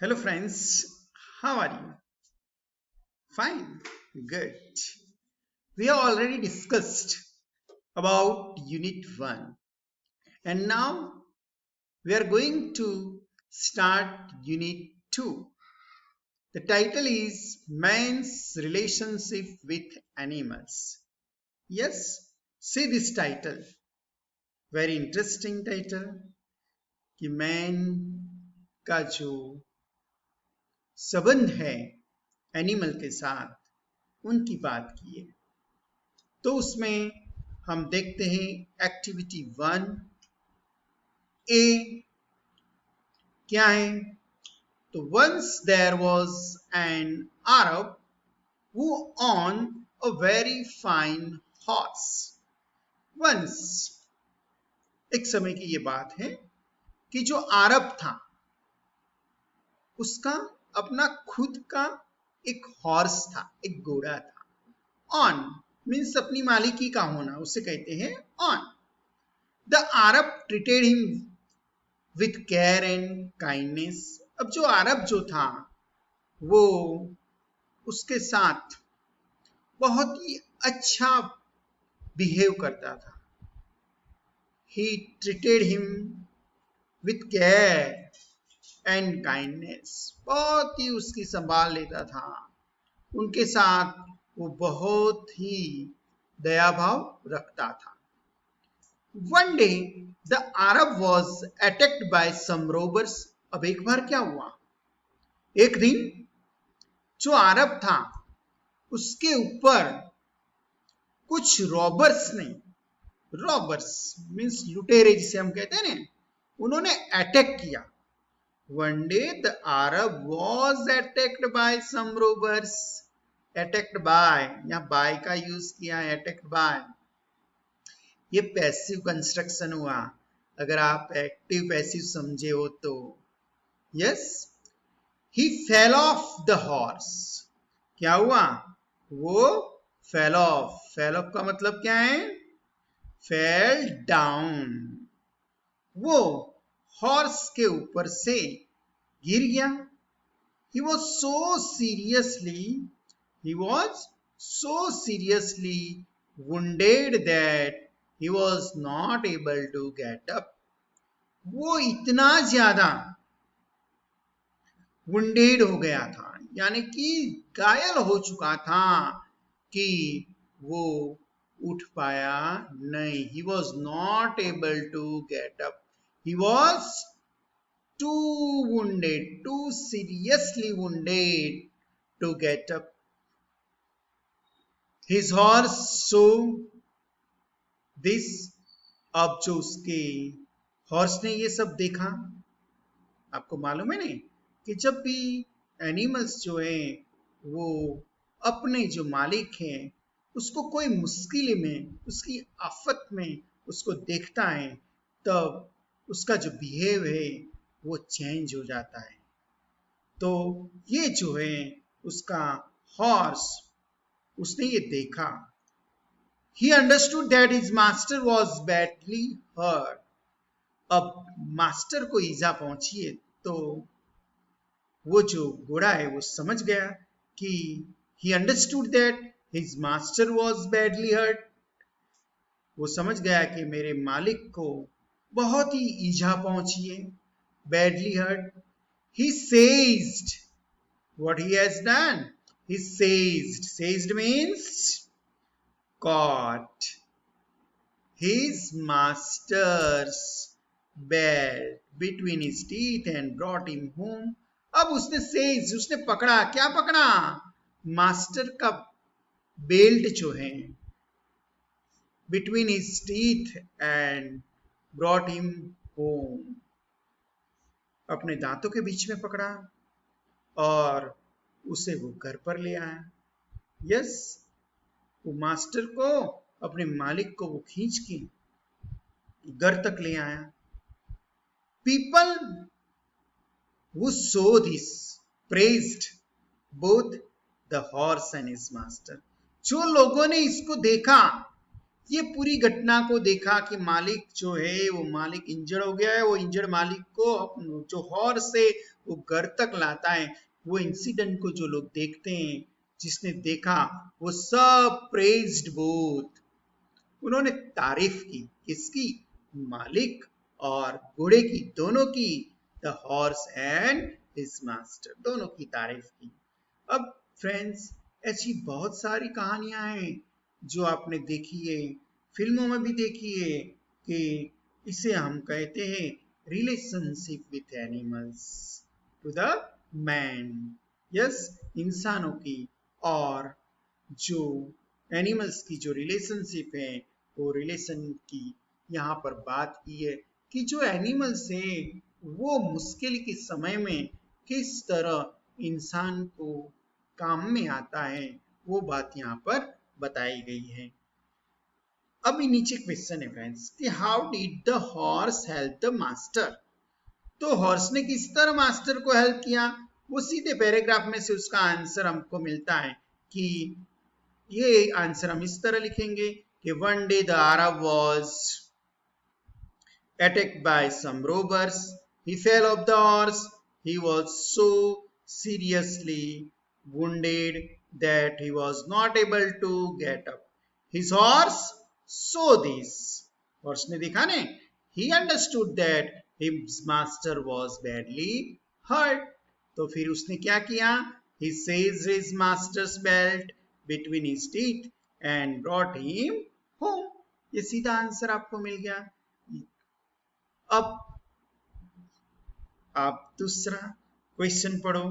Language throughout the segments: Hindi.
Hello, friends. How are you? Fine. Good. We have already discussed about Unit 1, and now we are going to start Unit 2. The title is Man's Relationship with Animals. Yes, see this title. Very interesting title कि मैन का जो संबंध है एनिमल के साथ उनकी बात की है। तो उसमें हम देखते हैं एक्टिविटी 1 ए क्या है। तो once there was an Arab who owned a very fine horse. Once एक समय की ये बात है कि जो अरब था उसका अपना खुद का एक हॉर्स था, एक घोड़ा था। ऑन मीन्स अपनी मालिकी का होना, उसे कहते हैं on. The Arab treated him with care and kindness. अब जो अरब जो था वो उसके साथ बहुत ही अच्छा बिहेव करता था। He treated him with care and kindness, बहुत ही उसकी संभाल लेता था। उनके साथ वो बहुत ही दया भाव रखता था। One day the Arab was attacked by some robbers. अब एक बार क्या हुआ, एक दिन जो अरब था उसके ऊपर कुछ रॉबर्स ने, रॉबर्स मीन्स लुटेरे जिसे हम कहते हैं ना, उन्होंने अटैक किया। One day the Arab was attacked by some robbers. attacked by, यहाँ by का यूज किया है, attacked by। ये पैसिव कंस्ट्रक्शन हुआ, अगर आप एक्टिव पैसिव समझे हो तो। Yes, he fell off the horse. क्या हुआ, वो फेल ऑफ। फेल ऑफ का मतलब क्या है, फेल डाउन। वो हॉर्स के ऊपर से गिर गया। He was so seriously wounded that he was not able to get up. वो इतना ज्यादा wounded हो गया था, यानी कि घायल हो चुका था कि वो उठ पाया नहीं। He was not able to get up. He was too wounded, too seriously wounded to get up. His horse saw this. अब जो उसके हॉर्स ने ये सब देखा, आपको मालूम है नहीं कि जब भी एनिमल्स जो हैं वो अपने जो मालिक हैं उसको कोई मुश्किल में, उसकी आफत में उसको देखता है, तब उसका जो बिहेव है वो चेंज हो जाता है। तो ये जो है उसका हॉर्स, उसने ये देखा। He understood that his master was badly hurt. अब मास्टर को ईजा पहुंची है, तो वो जो घोड़ा है वो समझ गया कि he understood that his master was badly hurt. वो समझ गया कि मेरे मालिक को बहुत ही ईजा पहुंची है, badly hurt. He seized what he has done. He seized. Seized means caught his master's belt between his teeth and brought him home. अब उसने seized, उसने पकड़ा। क्या पकड़ा, मास्टर का बेल्ट जो है, between his teeth and brought him home, अपने दांतों के बीच में पकड़ा और उसे वो घर पर ले आया। यस, वो मास्टर को, अपने मालिक को वो खींच के घर तक ले आया। People who saw this praised both the horse and his master. जो लोगों ने इसको देखा ये पूरी घटना को देखा कि मालिक जो है वो मालिक इंजर्ड हो गया है, वो इंजर्ड मालिक को जो हॉर्स से वो घर तक लाता है। वो इंसिडेंट को जो लोग देखते हैं, जिसने देखा वो सब प्रेज्ड बोथ, उन्होंने तारीफ की, किसकी? मालिक और घोड़े की, दोनों की। The horse and his master, दोनों की तारीफ की। अब फ्रेंड्स, ऐसी बहुत सारी कहानियां हैं जो आपने देखी है, फिल्मों में भी देखी है, कि इसे हम कहते हैं relationship with animals to the man. Yes, इंसानों की और जो एनिमल्स की जो रिलेशनशिप है, वो रिलेशन की यहाँ पर बात की है कि जो एनिमल्स है वो मुश्किल के समय में किस तरह इंसान को काम में आता है, वो बात यहाँ पर बताई गई है। अभी नीचे क्वेश्चन है फ्रेंड्स कि how did the horse help the master. तो हॉर्स ने किस तरह मास्टर को हेल्प किया, वो सीधे पैराग्राफ में से उसका आंसर हमको मिलता है कि ये आंसर हम इस तरह लिखेंगे कि one day the Arab was attacked by some robbers. He fell off the horse. He was so seriously wounded that he was not able to get up. His horse saw this. Horse ने देखा ने, he understood that his master was badly hurt. तो फिर उसने क्या किया? He seized his master's belt between his teeth and brought him home. ये सीधा आंसर आपको मिल गया। अब आप दूसरा क्वेश्चन पढ़ो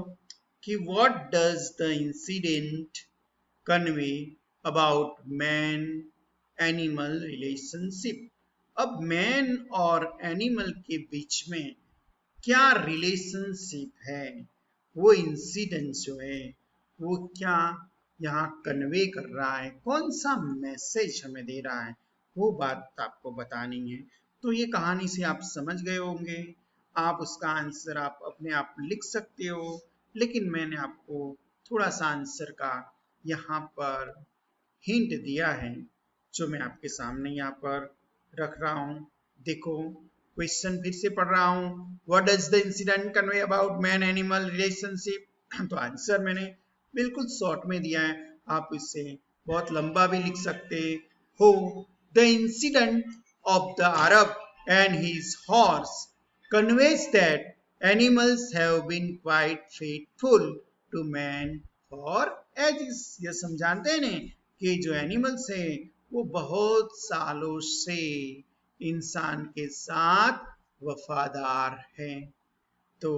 कि what does the incident convey about man animal relationship. अब मैन और एनिमल के बीच में क्या रिलेशनशिप है, वो इंसिडेंट जो है वो क्या यहाँ कन्वे कर रहा है, कौन सा मैसेज हमें दे रहा है, वो बात आपको बतानी है। तो ये कहानी से आप समझ गए होंगे, आप उसका आंसर आप अपने आप लिख सकते हो, लेकिन मैंने आपको थोड़ा सा आंसर का यहाँ पर हिंट दिया है, जो मैं आपके सामने यहाँ पर रख रहा हूँ। देखो, क्वेश्चन फिर से पढ़ रहा हूँ, what does the incident convey about man animal relationship. तो आंसर मैंने बिल्कुल शॉर्ट में दिया है, आप इसे बहुत लंबा भी लिख सकते हो। The incident of the Arab and his horse conveys that animals have been quite faithful to man for ages. ये समझाते हैं ना कि जो एनिमल्स हैं वो बहुत सालों से इंसान के साथ वफादार हैं। तो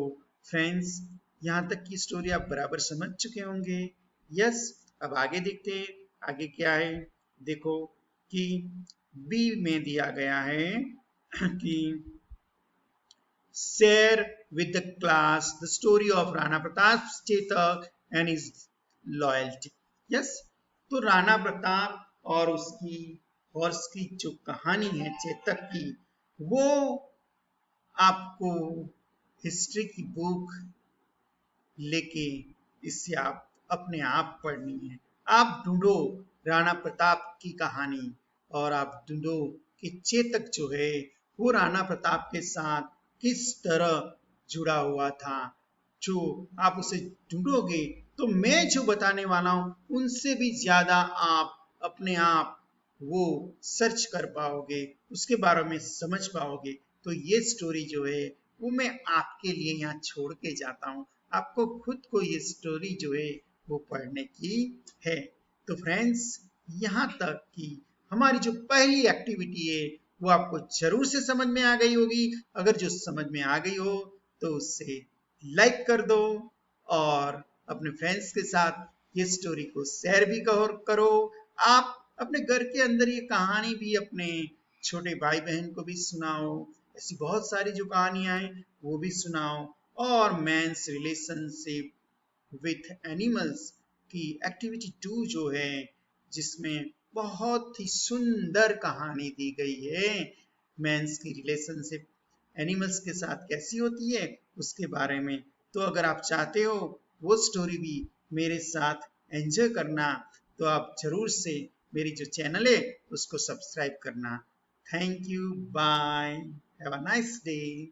फ्रेंड्स, यहाँ तक की स्टोरी आप बराबर समझ चुके होंगे। यस, अब आगे देखते हैं आगे क्या है। देखो कि बी में दिया गया है कि share with the class the story of Rana Pratap Chetak and his loyalty. Yes, तो राणा प्रताप और उसकी हॉर्स की जो कहानी है चेतक की, वो आपको हिस्ट्री की बुक लेके इससे आप अपने आप पढ़नी है। आप ढूंढो राणा प्रताप की कहानी और आप ढूंढो कि चेतक जो है वो राणा प्रताप के साथ किस तरह जुड़ा हुआ था। जो आप उसे ढूंढोगे तो मैं जो बताने वाला हूं उनसे भी ज्यादा आप अपने आप वो सर्च कर पाओगे, उसके बारे में समझ पाओगे। तो ये स्टोरी जो है वो मैं आपके लिए यहाँ छोड़ के जाता हूँ, आपको खुद को ये स्टोरी जो है वो पढ़ने की है। तो फ्रेंड्स, यहाँ तक कि हमारी जो पहली एक्टिविटी है वो आपको जरूर से समझ में आ गई होगी। अगर जो समझ में आ गई हो तो उससे लाइक कर दो और अपने फ्रेंड्स के साथ ये स्टोरी को शेयर भी करो। आप अपने घर के अंदर ये कहानी भी अपने छोटे भाई बहन को भी सुनाओ, ऐसी बहुत सारी जो कहानियां हैं वो भी सुनाओ। और मैन्स रिलेशनशिप विथ एनिमल्स की एक्टिविटी 2 जो है, जिसमें बहुत ही सुंदर कहानी दी गई है, मैन्स की रिलेशनशिप एनिमल्स के साथ कैसी होती है उसके बारे में। तो अगर आप चाहते हो वो स्टोरी भी मेरे साथ एंजॉय करना, तो आप जरूर से मेरी जो चैनल है उसको सब्सक्राइब करना। Thank you, bye, have a nice day.